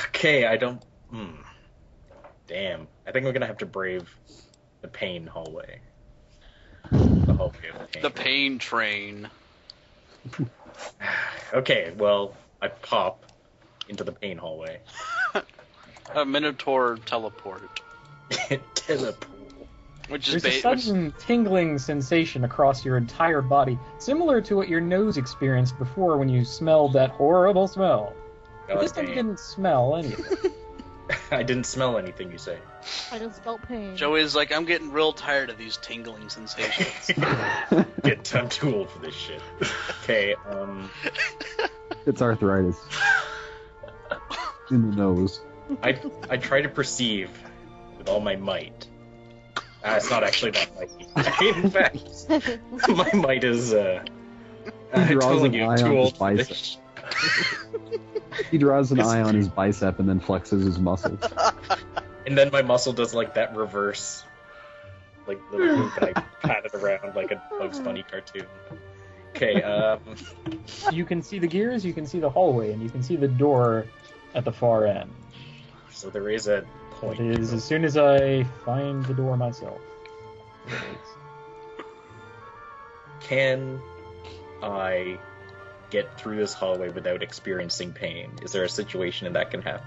Okay, I don't... Damn. I think we're gonna have to brave the pain hallway. The hallway of pain. The pain train. Okay, well, I pop into the pain hallway. A Minotaur teleport. Teleport. Which is There's a sudden tingling sensation across your entire body, similar to what your nose experienced before when you smelled that horrible smell. But this time you didn't smell anything. I didn't smell anything, you say? I just felt pain. Joey's like, I'm getting real tired of these tingling sensations. I'm too old for this shit. Okay, It's arthritis. In the nose. I try to perceive with all my might. It's not actually that mighty. In fact, my might is, I'm telling you, too old for this. He draws an eye on his bicep and then flexes his muscles. And then my muscle does like that reverse, like little loop, and I pat it around like a Bugs Bunny cartoon. Okay, You can see the gears, you can see the hallway, and you can see the door at the far end. So there is a point. It is as soon as I find the door myself. Can I get through this hallway without experiencing pain? Is there a situation in which that can happen?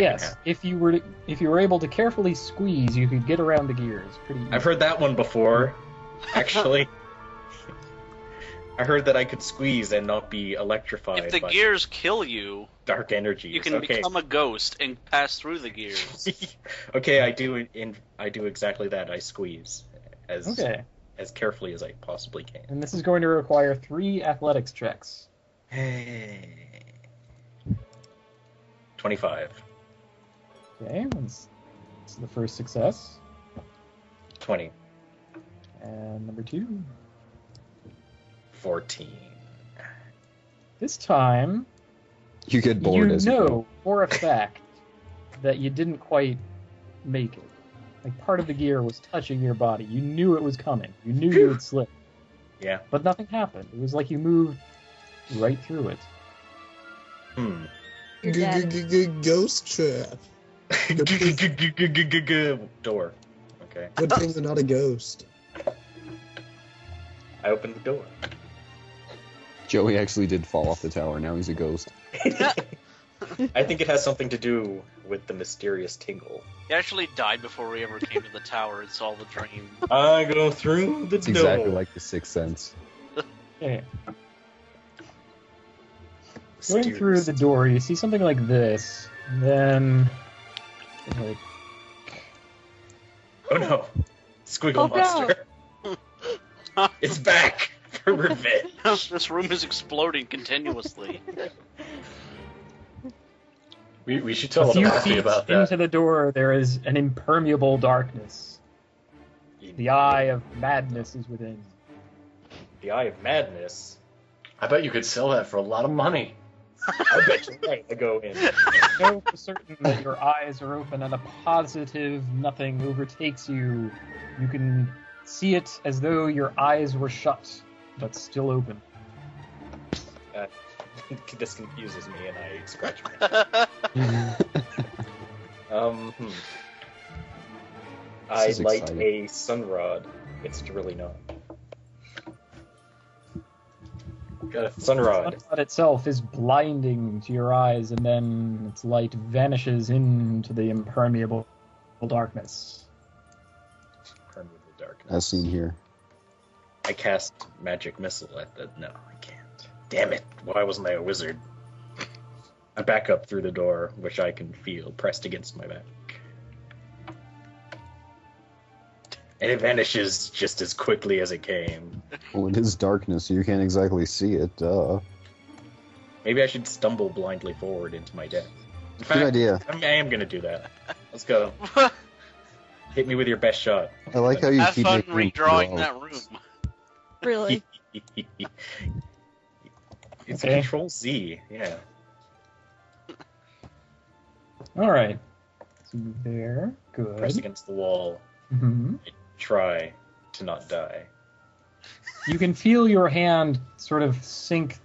Yes, if you were able to carefully squeeze, you could get around the gears pretty easily. I've heard that one before, actually. I heard that I could squeeze and not be electrified. If the gears kill you, dark energies. You can become a ghost and pass through the gears. Okay, I do exactly that. I squeeze as carefully as I possibly can. And this is going to require 3 athletics checks. Hey. 25. Okay, that's the first success. 20. And number 2. 14. This time, you get bored as you go. For a fact that you didn't quite make it. Like, part of the gear was touching your body. You knew it was coming. You knew you would slip. Yeah. But nothing happened. It was like you moved right through it. Ghost trap. Door. Okay. Good thing they're not a ghost. I opened the door. Joey actually did fall off the tower. Now he's a ghost. I think it has something to do with the mysterious tingle. He actually died before we ever came to the tower and saw the dream. I go through the it's door. Exactly like the Sixth Sense. Okay. Going through the door, you see something like this, and then like... Oh no! Squiggle monster! No. It's back for revenge! This room is exploding continuously. We should tell Matthew about that. Into the door, there is an impermeable darkness. The eye of madness is within. The eye of madness? I bet you could sell that for a lot of money. I bet you're right. I go in. Know for certain that your eyes are open and a positive nothing overtakes you. You can see it as though your eyes were shut, but still open. This confuses me, and I scratch my head. I light exciting. a sun rod. It's really not. Got a sun rod. The sun rod itself is blinding to your eyes, and then its light vanishes into the impermeable darkness. Permeable darkness. As seen here. I cast magic missile at the... No, I can't. Damn it. Why wasn't I a wizard? I back up through the door, which I can feel pressed against my back. And it vanishes just as quickly as it came. Well, it is darkness, so you can't exactly see it. Duh. Maybe I should stumble blindly forward into my death. In fact, Good idea. I am going to do that. Let's go. Hit me with your best shot. I like how you Have keep fun making redrawing that room. Really? It's Okay. Control Z, yeah. Alright. So there. Good. Press against the wall. Mhm. Try to not die. You can feel your hand sort of sink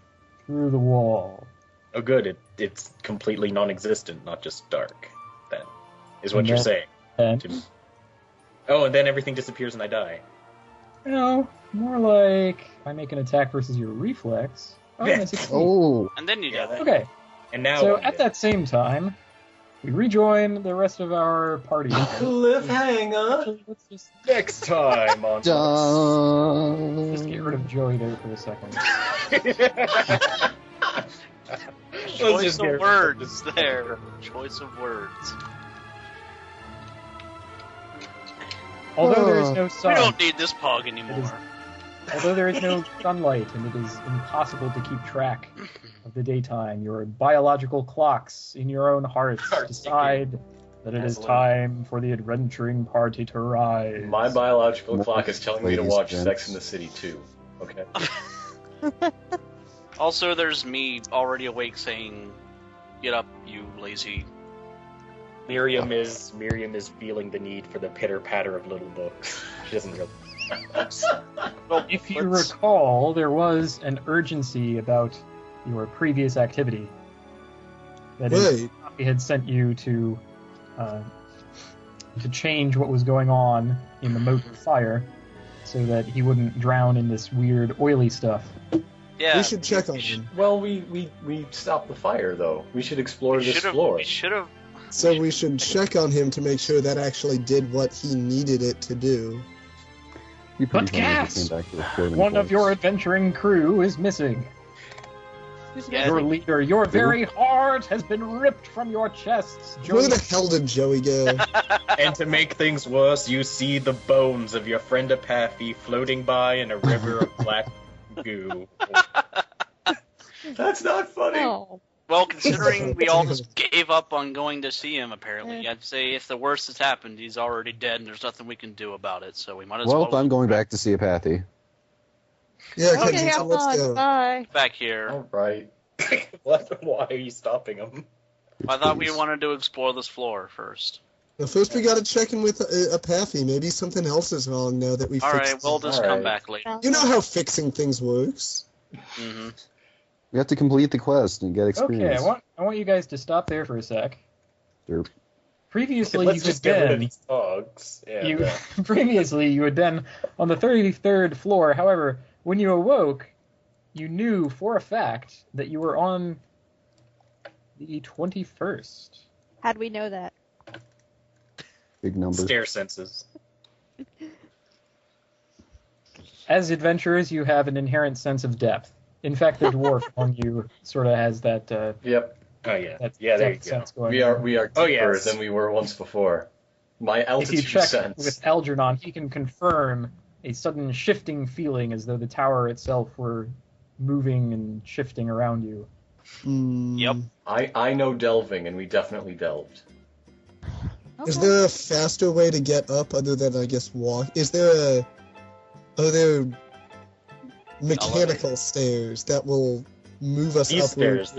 through the wall. Oh, good. It's completely non-existent, not just dark. Then, is what And you're then- saying. And, To me. Oh, and then everything disappears and I die. no, more like I make an attack versus your reflex. Oh, and I succeed. Oh, And then you Yeah, die. Okay, And now. so I'm at dead. that same time, we rejoin the rest of our party. Cliffhanger. Let's just Next time on. Just get rid of Joey there for a second. Choice of words there. Choice of words. Although there is no We sun, don't need this pog anymore. although there is no sunlight and it is impossible to keep track of the daytime, your biological clocks in your own hearts Are decide that it is Absolutely. time for the adventuring party to rise. My biological More clock is telling me to ladies watch and Sex gents. in the City too. Okay. Also, there's me already awake saying, "Get up, you lazy." Miriam is feeling the need for the pitter patter of little books. She doesn't really. Well, If you let's- recall, there was an urgency about your previous activity. That is, Wait, he had sent you to change what was going on in the moat of fire, so that he wouldn't drown in this weird oily stuff. yeah, we should check on we should- him. Well, we stopped the fire though. We should explore We this should have. floor. We should have. So we should check on him to make sure that actually did what he needed it to do. you pretty But funny if gas! you came back to the floating One of corpse. your adventuring crew is missing. Who's Yeah, Your missing? leader, your very heart has been ripped from your chests, Where Joey. the hell did Joey go? And to make things worse, you see the bones of your friend Apathy floating by in a river of black goo. That's not funny. Oh, Well, considering we all just gave up on going to see him, apparently, Yeah. I'd say if the worst has happened, he's already dead, and there's nothing we can do about it. So we might as Well, well. I'm going back to see Apathy. Yeah, okay, Kensington, have let's fun. go. Bye. back here. All right. What? Why are you stopping him? I thought we Please. wanted to explore this floor first. Well, first we gotta check in with Apathy. Maybe something else is wrong now that we All fixed right, we'll it. just All come right. back later. You know how fixing things works. hmm We have to complete the quest and get Okay, experience. I want you guys to stop there for a sec. Derp. Previously, Let's you just had get rid of been these dogs. Yeah. you previously you had been on the 33rd floor. However, when you awoke, you knew for a fact that you were on the 21st. How'd we know that? Big number. Stair senses. As adventurers, you have an inherent sense of depth. In fact, the dwarf among you sort of has that Yep. Oh yeah. that Yeah, there you depth go. sense going We on. are deeper Oh, yes. than we were once before. My If you altitude check sense. with Algernon, he can confirm a sudden shifting feeling as though the tower itself were moving and shifting around you. Yep. I know delving, and we definitely delved. Is Okay. there a faster way to get up other than, I guess, walk? Are there mechanical stairs that will move us These upward? stairs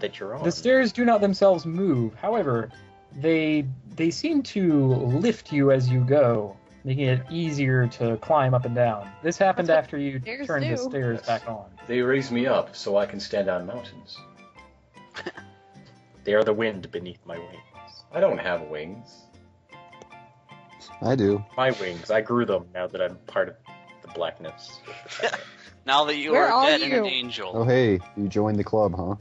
that you're on. The stairs do not themselves move. However, they seem to lift you as you go, making it easier to climb up and down. This happened That's what after you stairs turned the do. stairs back on. They raise me up so I can stand on mountains. They are the wind beneath my wings. I don't have wings. I do. My wings. I grew them now that I'm part of the blackness. Now that you Where are are dead and an you? angel. Oh hey, you joined the club, huh?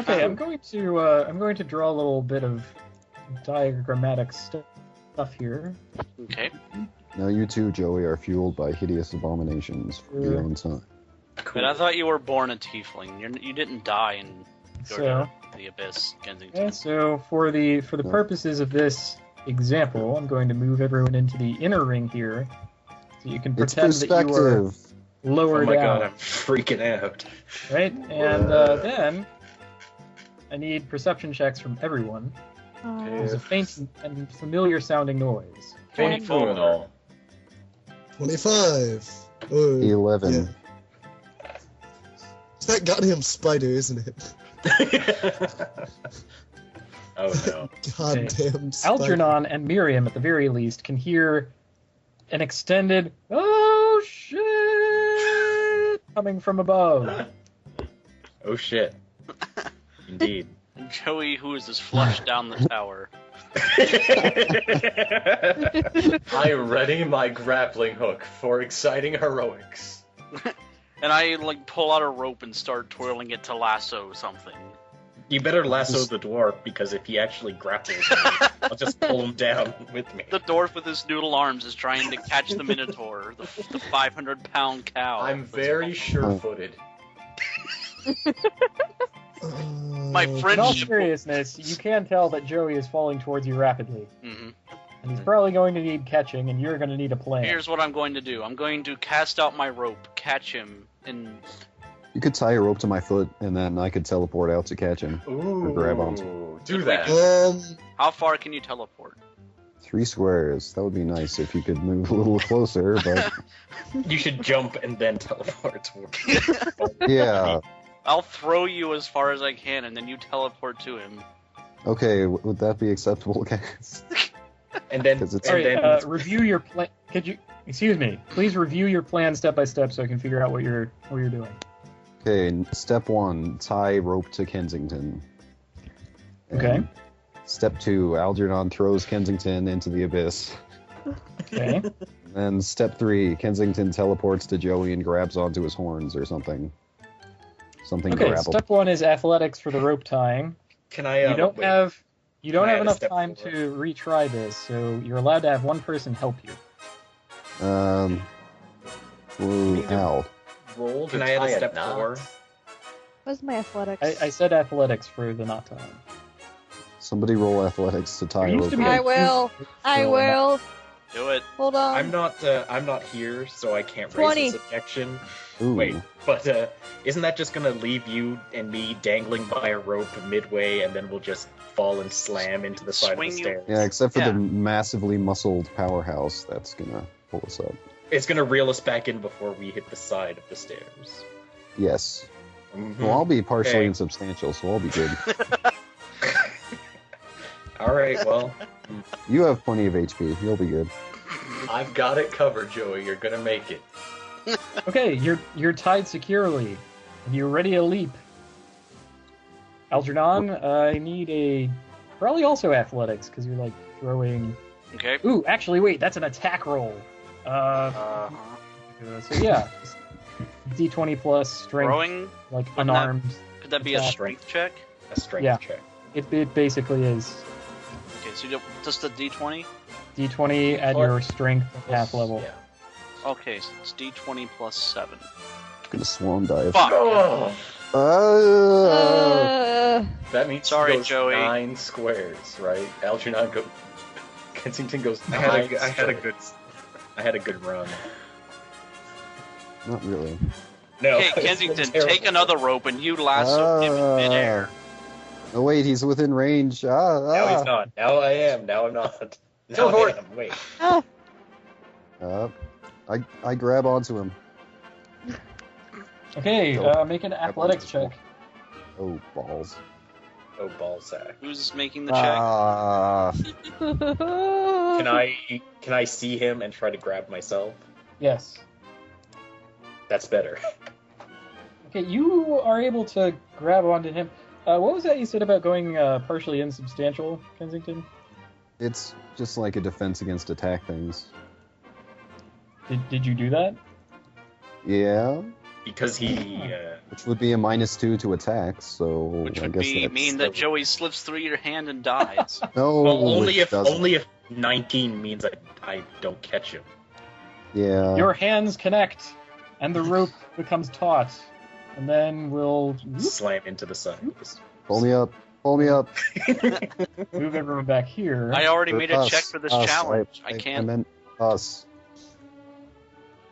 Okay, I'm going to draw a little bit of diagrammatic stuff here. Okay. Now you too, Joey, are fueled by hideous abominations for your own time. But I thought you were born a tiefling. You didn't die and go So, to the abyss, Kensington. so for the purposes of this example, I'm going to move everyone into the inner ring here, so you can It's pretend that you are perspective. lower Oh my down. god, I'm freaking out. Right? And then I need perception checks from everyone. There's a faint and familiar sounding noise. 24 and all. 25. Oh, 11. yeah. It's that goddamn spider, isn't it? Oh no. Goddamn spider. Algernon and Miriam, at the very least, can hear an extended "Oh shit" coming from above. Oh shit. Indeed. Joey, who is flushed down the tower. I ready my grappling hook for exciting heroics. And I pull out a rope and start twirling it to lasso something. You better lasso the dwarf, because if he actually grapples me, I'll just pull him down with me. The dwarf with his noodle arms is trying to catch the minotaur, the 500-pound cow. I'm very sure-footed. My In all friendship. seriousness, you can tell that Joey is falling towards you rapidly. Mm-hmm. And he's probably going to need catching, and you're going to need a plan. Here's what I'm going to do. I'm going to cast out my rope, catch him, and... You could tie a rope to my foot, and then I could teleport out to catch him. Ooh, Or grab onto. do that. How far can you teleport? 3 squares. That would be nice if you could move a little closer, but You should jump and then teleport toward yeah. I'll throw you as far as I can, and then you teleport to him. Okay, would that be acceptable, guys? And then, 'Cause it's- Sorry, and then review your plan. Could you? Excuse me. Please review your plan step by step so I can figure out what you're doing. Okay, step 1, tie rope to Kensington. Okay. And step 2, Algernon throws Kensington into the abyss. Okay. Then step 3, Kensington teleports to Joey and grabs onto his horns or something. Something Okay. grappled. Step 1 is athletics for the rope tying. can I? You don't wait. have Can I add a enough step time forward? to retry this, so you're allowed to have one person help you. Ooh, need to- ow. Roll Can to I add a tie step knot. 4? What's my athletics? I said athletics for the knot tying. Somebody roll athletics to tie There a used rope. to be I will. I will. Do it. Hold on. I'm not here, so I can't 20. raise this objection. Ooh. Wait, but isn't that just gonna leave you and me dangling by a rope midway, and then we'll just fall and slam into the side of Swing the you- stairs? Yeah, except for Yeah. the massively muscled powerhouse that's gonna pull us up. It's gonna reel us back in before we hit the side of the stairs. Yes. Mhm. Well, I'll be partially Okay. insubstantial, so I'll be good. All right, well, You have plenty of HP. You'll be good. I've got it covered, Joey. You're gonna make it. Okay, you're tied securely, and you're ready to leap. Algernon, I need a probably also athletics because you're throwing. Okay. Ooh, actually, wait, that's an attack roll. Uh-huh. So yeah, D20 plus strength, Throwing? unarmed. Could that be a Attack. strength check? a strength Yeah. check. It basically is Okay, so just a d20? D20 at your strength half level. Yeah. Okay, so it's d20 plus 7. Gonna swan dive. Fuck! Oh, that means Sorry, he goes Joey. 9 squares, right? Algernon goes. Kensington goes. I had a 9 good run. Not really. No, Okay, it's been Kensington, terrible. take another rope and you lasso him in midair. Oh wait, he's within range. Now he's not. Now I am. Now I'm not. Now I am. Wait. I grab onto him. Okay, make an athletics check. Oh balls. Oh, ballsack. Who's making the check? Ah, Can I see him and try to grab myself? Yes. That's better. Okay, you are able to grab onto him. What was that you said about going partially insubstantial, Kensington? it's just like a defense against attack things. Did you do that? Yeah, Because he. which would be a -2 to attack. So Which I would guess be that's... mean that Joey slips through your hand and dies. No, Well, only it doesn't. if 19 means I don't catch him. Yeah. Your hands connect, and the rope becomes taut, and then we'll Slam into the side. Pull me up. Pull me up. move everyone back here. I already For made a us, check for this us, challenge. I I can't. meant us.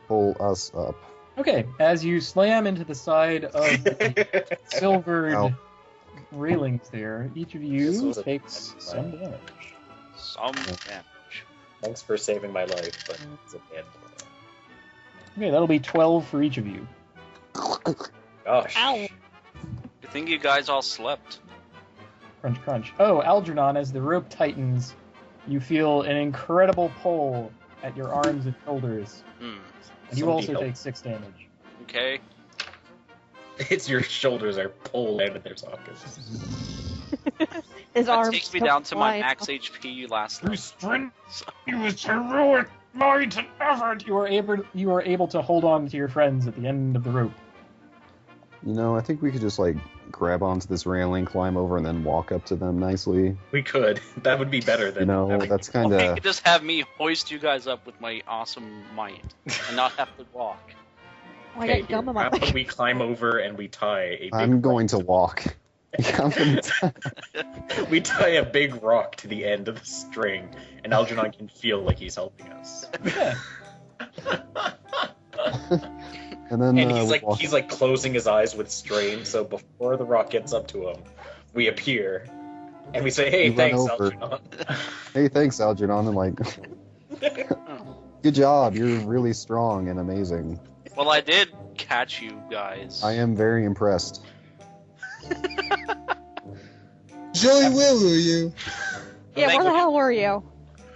Pull us up. Okay, as you slam into the side of the silvered Ow. railings there, each of This you was a- takes some damage. Some damage. Thanks for saving my life, but it's a bad. Okay, that'll be 12 for each of you. Gosh. Ow. You think you guys all slept? Crunch, crunch. Oh, Algernon, as the rope tightens, you feel an incredible pull at your arms and shoulders, Hmm. and you Somebody also help. take 6 damage. Okay. It's your shoulders are pulled out of their sockets. His That arms takes me go down to my flying. max HP last night. Strenuous heroic might and effort. You are able to hold on to your friends at the end of the rope. You know, I think we could just, like, grab onto this railing, climb over, and then walk up to them nicely. We could. That would be better than. You know, that's kind Or you of... could just have me hoist you guys up with my awesome might and not have to walk. Oh, I got gum in my how about mouth. we climb over and we tie a big I'm going to rock walk. We tie a big rock to the end of the string, and Algernon can feel like he's helping us. Yeah. And then And we he's like closing his eyes with strain, so before the rock gets up to him, we appear, and we say, "Hey, We run thanks, over. Algernon." Hey, thanks, Algernon. I'm like, good job. You're really strong and amazing. Well, I did catch you guys. I am very impressed. Joey, where were you? Yeah, where the hell were you? I was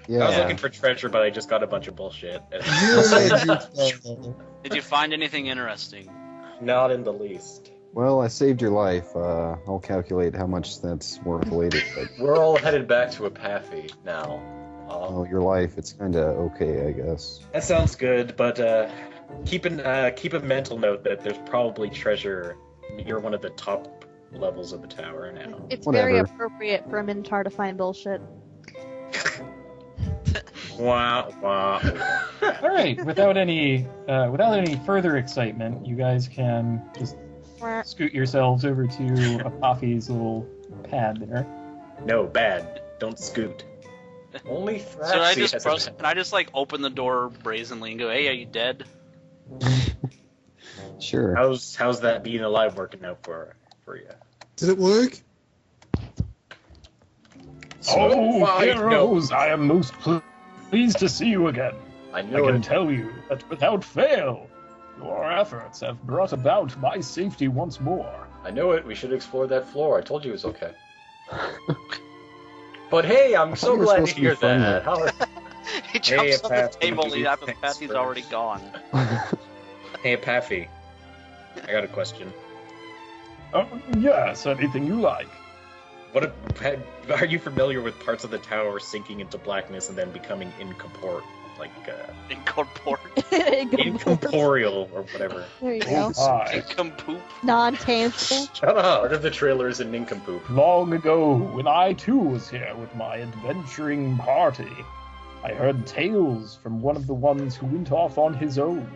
Yeah. looking for treasure, but I just got a bunch of bullshit. You and you. Did you find anything interesting? Not in the least. Well, I saved your life. I'll calculate how much that's worth later. But, We're all headed back to Apathy now. oh, your life, it's kind of okay, I guess. That sounds good, but keep a mental note that there's probably treasure near one of the top levels of the tower now. It's very Whatever. appropriate for a Minotaur to find bullshit. Wah, wah. All right. Without any further excitement, you guys can just scoot yourselves over to Apafi's little pad there. No, bad. Don't scoot. Only So I Thraxy just has press, a can I just like open the door brazenly and go, "Hey, are you dead?" Sure. How's that being alive working out for you? Did it work? Heroes! I am most pleased to see you again. I I knew can it. tell you that without fail, your efforts have brought about my safety once more. I knew it. We should explore that floor. I told you it was okay. But hey, I'm so you were glad to supposed to be hear friendly. that. How He jumps on the Apath, table and will you the do things apathy's first? already gone. Hey, Apafi. I got a question. Yes, anything you like. Are you familiar with parts of the tower sinking into blackness and then becoming incorporeal, incorporeal or whatever? There you go. Hi. Incompoop. Non-tangible. Shut up! part of the trailer is a nincompoop. Long ago, when I too was here with my adventuring party, I heard tales from one of the ones who went off on his own.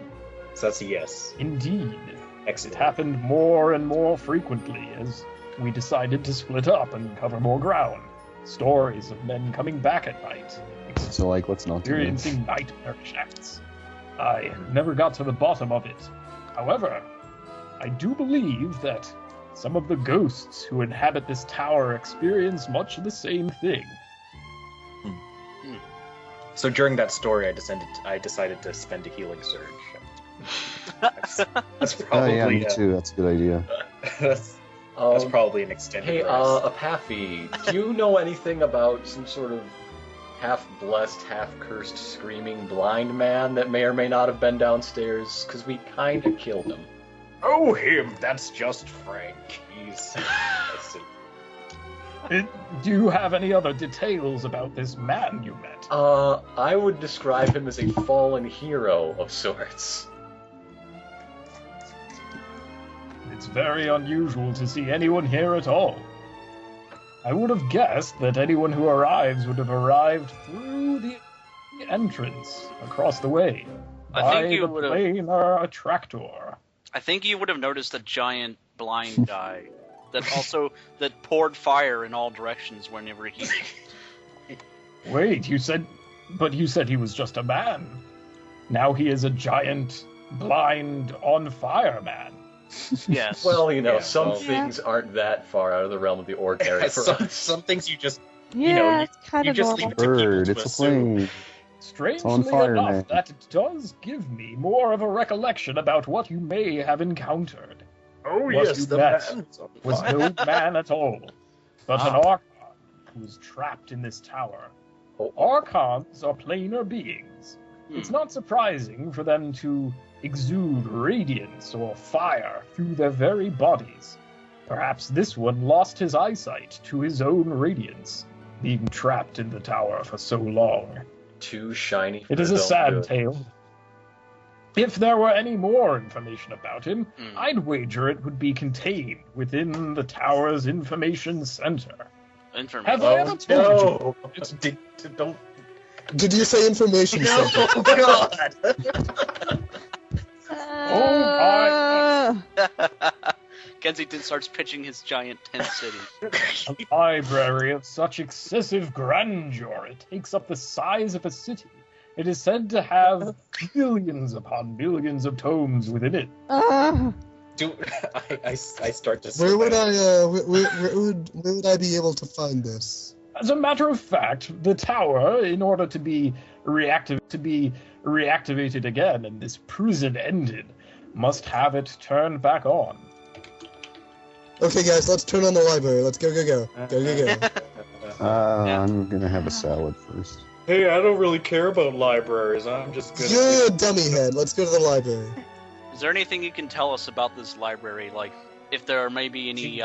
So that's a yes. Indeed, it Excellent. happened more and more frequently as we decided to split up and cover more ground. Stories of men coming back at night, So, like, let's not do it. experiencing nightmarish acts. I never got to the bottom of it. However, I do believe that some of the ghosts who inhabit this tower experience much the same thing. So during that story, I decided to spend a healing surge. That's Oh, probably yeah, me too. That's a good idea. that's Um, probably an extended Hey, rest. Apathy, do you know anything about some sort of half-blessed, half-cursed, screaming blind man that may or may not have been downstairs? Because we kind of killed him. Oh, him! That's just Frank. He's. Do you have any other details about this man you met? I would describe him as a fallen hero of sorts. It's very unusual to see anyone here at all. I would have guessed that anyone who arrives would have arrived through the entrance across the way. I think by you the would have. planar attractor. I think you would have noticed a giant blind guy that poured fire in all directions whenever he. Wait, you said he was just a man. Now he is a giant, blind, on fire man. Yes. Well, you know, Yeah, some well- things aren't that far out of the realm of the ordinary for us. some things you just Yeah, it's kind you of just normal. leave it to people Bird, to it's a assume. plane. Strangely on fire, enough, man. that does give me more of a recollection about what you may have encountered. Oh What yes, you the met man Was no man at all, but an Archon who was trapped in this tower. Oh. Archons are planar beings. It's not surprising for them to exude radiance or fire through their very bodies. Perhaps this one lost his eyesight to his own radiance, being trapped in the tower for so long. Too shiny. It is a sad tale. If there were any more information about him, I'd wager it would be contained within the tower's information center. Information? Have I ever told you? Don't. Did you say information center? Oh God! Oh my! Kensington starts pitching his giant tent city. A library of such excessive grandeur, it takes up the size of a city. It is said to have millions upon millions of tomes within it. I start to. Where would I be able to find this? As a matter of fact, the tower, in order to be reactivated again and this prison ended, must have it turned back on. Okay, guys, let's turn on the library. Let's go. Go. I'm gonna have a salad first. Hey, I don't really care about libraries. I'm just gonna. You're a dummy head. Let's go to the library. Is there anything you can tell us about this library? Like, if there may be any,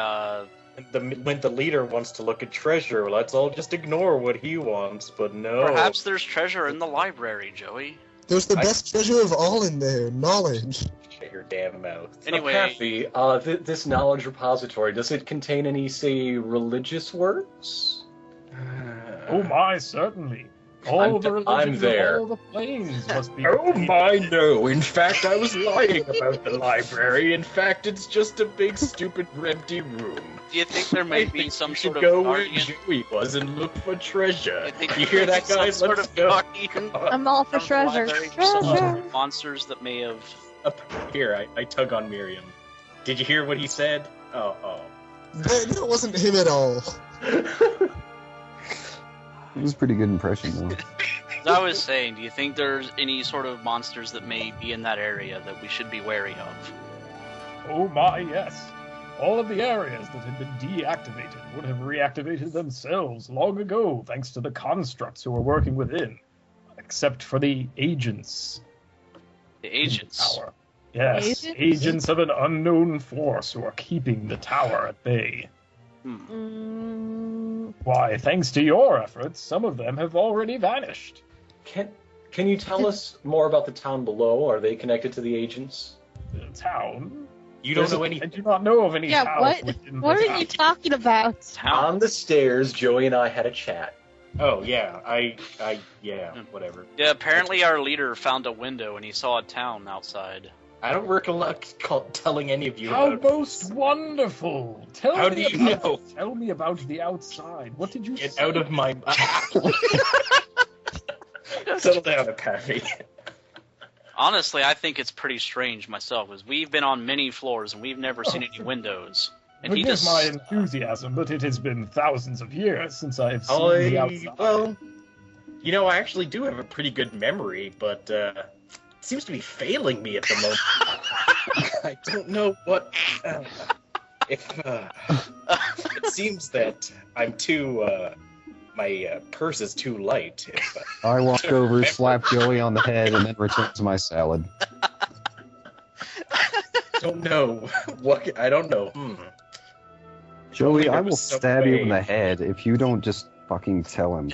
When the leader wants to look at treasure, let's all just ignore what he wants, but no. Perhaps there's treasure in the library, Joey. There's the best treasure of all in there, knowledge. Shut your damn mouth. Anyway, Paffy, this knowledge repository, does it contain any, say, religious works? Oh my, certainly. All the religions there. of all the planes must be... Oh my, no. In fact, I was lying about the library. In fact, it's just a big, stupid, empty room. do you think there may be some sort of go guardian? where Joey was and look for treasure. think You hear that, some guys? sort Let's of go. guardian I'm all for of the treasure. library, some sort Treasure. of monsters that may have... Up here, I tug on Miriam. Did you hear what he said? Oh. That wasn't him at all. It was a pretty good impression, though. As I was saying, do you think there's any sort of monsters that may be in that area that we should be wary of? Oh my, yes. All of the areas that had been deactivated would have reactivated themselves long ago, thanks to the constructs who were working within. Except for the agents. The agents. Tower. Yes, agents of an unknown force who are keeping the tower at bay. Why, thanks to your efforts, some of them have already vanished. Can you tell us more about the town below? Are they connected to the agents? The town? You don't know I anything. do not know of any Yeah, towns what? within What the are you town. talking about? Town. On the stairs, Joey and I had a chat. Oh, yeah. Yeah, whatever. Yeah, apparently our leader found a window and he saw a town outside. I don't recollect telling any of you How about most wonderful! How do you know? Tell me about the outside. What did you Get say? out of my... Settle down, Pappy. Honestly, I think it's pretty strange myself, because we've been on many floors and we've never seen any windows. And he Forgive just... my enthusiasm, but it has been thousands of years since I have seen the outside. Well, you know, I actually do have a pretty good memory, but it seems to be failing me at the moment. I don't know what... it seems that I'm too... my purse is too light. I walk over, slap Joey on the head, and then return to my salad. Don't know. What? I don't know. Joey, I there will was some stab you in way. the head if you don't just fucking tell him.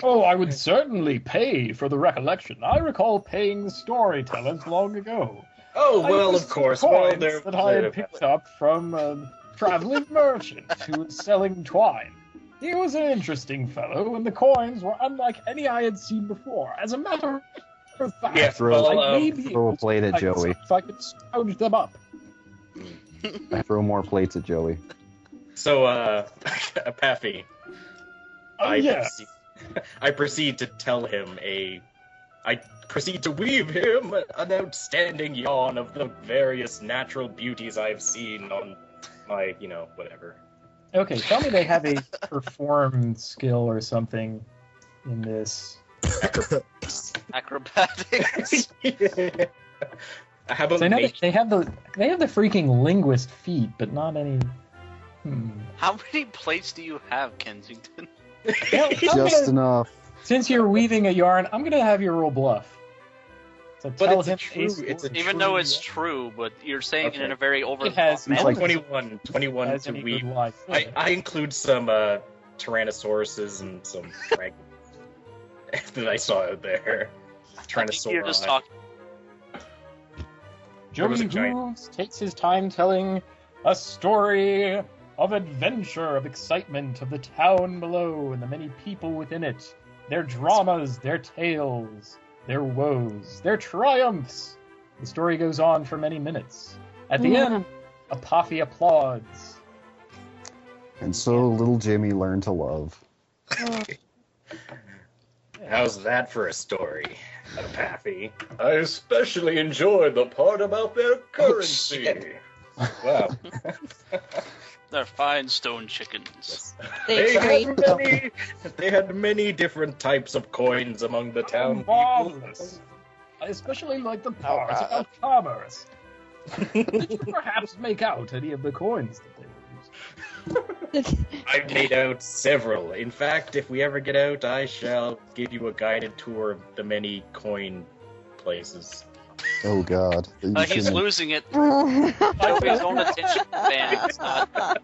Oh, I would certainly pay for the recollection. I recall paying the storytellers long ago. Oh, I well, used of course. coins Well, they're... that I had picked up from a traveling merchant who was selling twine. He was an interesting fellow, and the coins were unlike any I had seen before. As a matter of fact, Yes, well, I may be throw a able to plate at find Joey. some if I could scrounge them up. I throw more plates at Joey. So, Paffy, Yes. I proceed to tell him I proceed to weave him an outstanding yarn of the various natural beauties I've seen on my, whatever. Okay, tell me they have a perform skill or something in this. Acrobatics. How about So I know nature? they have the freaking linguist feat, but not any. How many plates do you have, Kensington? Well, Just enough. Since you're weaving a yarn, I'm gonna have you roll bluff. So But tell it's him a true. It's a Even true though it's yarn. true, but you're saying it Okay. in a very over. It has manner. like- 21 has to any weave. good life. I include some Tyrannosauruses and some frag that I saw out there. I think you're just talking. There was Joey a giant- Hooves takes his time telling a story of adventure, of excitement, of the town below and the many people within it, their dramas, their tales, their woes, their triumphs. The story goes on for many minutes. At the end, Apophie applauds. And so little Jimmy learned to love. How's that for a story, Apathie? I especially enjoyed the part about their currency. Wow. They're fine stone chickens. They trade. They had many different types of coins among the town people. Marvelous. I especially like the part about commerce. Did you perhaps make out any of the coins that they used? I've made out several. In fact, if we ever get out, I shall give you a guided tour of the many coin places. Oh God. He's losing it. Joey's own attention span.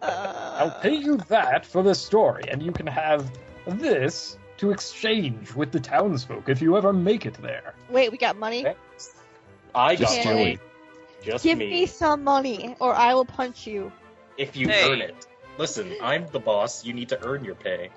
I'll pay you that for the story, and you can have this to exchange with the townsfolk if you ever make it there. Wait, we got money? I Just got Joey. money. Just Give me some money, or I will punch you. If you Hey. earn it. Listen, I'm the boss. You need to earn your pay.